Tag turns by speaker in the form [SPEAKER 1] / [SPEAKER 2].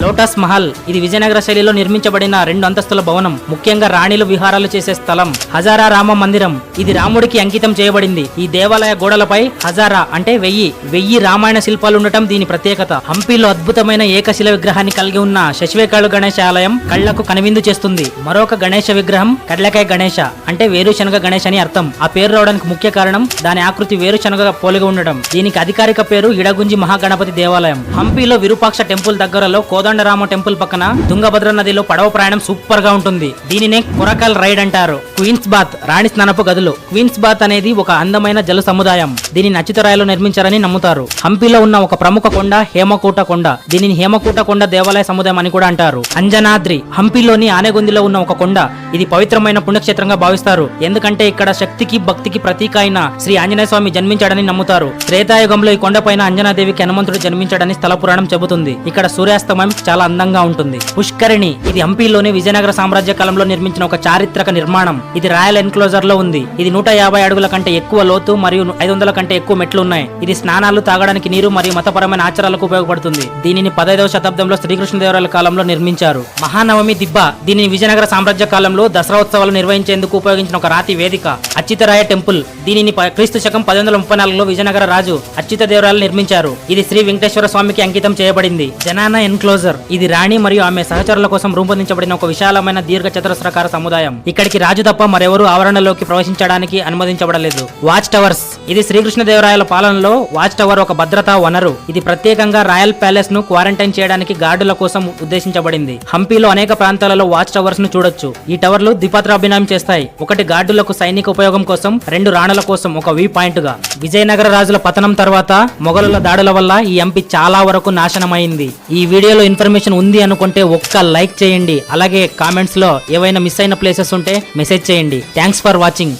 [SPEAKER 1] Lotus Mahal ఇది విజయనగర శైలిలో నిర్మించబడిన 2 అంతస్తుల భవనం. ముఖ్యంగా రాణిలు విహారాలు చేసే స్థలం. హజారా రామ మందిరం ఇది రాముడికి అంకితం చేయబడింది. ఈ దేవాలయ గోడలపై హజారా అంటే 1000 రామాయణ శిల్పాలు ఉండటం దీని ప్రత్యేకత. హంపీలో అద్భుతమైన ఏకశిల విగ్రహాన్ని కలిగి ఉన్న శశివేకాళు గణేశ ఆలయం కళ్లకు కనువిందు చేస్తుంది. మరొక గణేశ విగ్రహం కడ్లకాయ గణేశ అంటే వేరుశనగ గణేష్ అని అర్థం. ఆ పేరు రావడానికి ముఖ్య కారణం దాని ఆకృతి వేరుశనగ పోలిగా ఉండడం. దీనికి అధికారిక పేరు ఇడగుంజి మహాగణపతి దేవాలయం. హంపీలో విరూపాక్ష టెంపుల్ దగ్గరలో కోదండరామ టెంపుల్ పక్కన తుంగభద్ర నదిలో పడవ ప్రయాణం సూపర్ గా ఉంటుంది. దీనినే కొరకల్ రైడ్ అంటారు. క్వీన్స్ బాత్ రాణి స్నానపు గదులు. క్వీన్స్ బాత్ అనేది ఒక అందమైన జల సముదాయం. దీనిని అచ్యుతరాయలో నిర్మించారని నమ్ముతారు. హంపీలో ఉన్న ఒక ప్రముఖ కొండ హేమకూట కొండ. దీనిని హేమకూట కొండ దేవాలయ సముదాయం అని కూడా అంటారు. అంజనాద్రి హంపీలోని ఆనేగొందిలో ఉన్న ఒక కొండ. ఇది పవిత్రమైన పుణ్యక్షేత్రంగా భావిస్తారు. ఎందుకంటే ఇక్కడ శక్తికి భక్తికి ప్రతీక అయిన శ్రీ ఆంజనేయ స్వామి జన్మించాడని నమ్ముతారు. త్రేతాయుగంలో ఈ కొండపైన అంజనాదేవికి హనుమంతుడు జన్మించాడని స్థల పురాణం చెబుతుంది. ఇక్కడ సూర్యాస్తమయం చాలా అందంగా ఉంటుంది. పుష్కరిణి ఇది హంపీలోని విజయనగర సామ్రాజ్య కాలంలో నిర్మించిన ఒక చారిత్రక నిర్మాణం. ఇది రాయల్ ఎన్క్లోజర్ లో ఉంది. ఇది 150 అడుగుల కంటే ఎక్కువ లోతు మరియు 500 కంటే ఎక్కువ మెట్లు ఉన్నాయి. ఇది స్నానాలు, తాగడానికి నీరు మరియు మతపరమైన ఆచారాలకు ఉపయోగపడుతుంది. దీనిని 15వ శతాబ్దంలో శ్రీకృష్ణదేవరాయల కాలంలో నిర్మించారు. మహానవమి దిబ్బ దీనిని విజయనగర సామ్రాజ్య కాలంలో దసరా ఉత్సవాలు నిర్వహించేందుకు ఉపయోగించిన ఒక రాతి వేదిక. అచ్యుతరాయ టెంపుల్ దీనిని క్రీస్తు శకం 1134లో విజయనగర రాజు అచ్యుతదేవరాయలు నిర్మించారు. ఇది శ్రీ వెంకటేశ్వర స్వామికి అంకితం చేయబడింది. జనాన ఎన్క్లోజర్ ఇది రాణి మరియు ఆమె సహచరుల కోసం రూపొందించబడిన ఒక విశాలమైన దీర్ఘ చతురస్రాకార సముదాయం. ఇక్కడికి రాజు తప్ప మరెవరూ ఆవరణలోకి ప్రవేశించడానికి అనుమతించబడలేదు. వాచ్ టవర్స్ ఇది శ్రీకృష్ణదేవరాయల పాలనలో వాచ్ టవర్ ఒక భద్రతా వనరు. ఇది ప్రత్యేకంగా రాయల్ ప్యాలెస్ ను క్వారంటైన్ చేయడానికి గార్డుల కోసం ఉద్దేశించబడింది. హంపీలో అనేక ప్రాంతాలలో వాచ్ టవర్స్ ను చూడొచ్చు. ఈ టవర్లు ద్విపాత్రాభినయం చేస్తాయి. ఒకటి గార్డులకు సైనిక ఉపయోగం కోసం, 2 రాణుల కోసం ఒక వ్యూ పాయింట్ గా. విజయనగర రాజుల పతనం తర్వాత మొఘలుల దాడుల వల్ల ఈ హంపి చాలా వరకు నాశనమైంది. ఈ వీడియోలో ఇన్ఫర్మేషన్ ఉంది అనుకుంటే ఒక్క లైక్ చేయండి. అలాగే కామెంట్స్ లో ఏవైనా మిస్ అయిన ప్లేసెస్ ఉంటే మెసేజ్ చేయండి. Thanks for watching.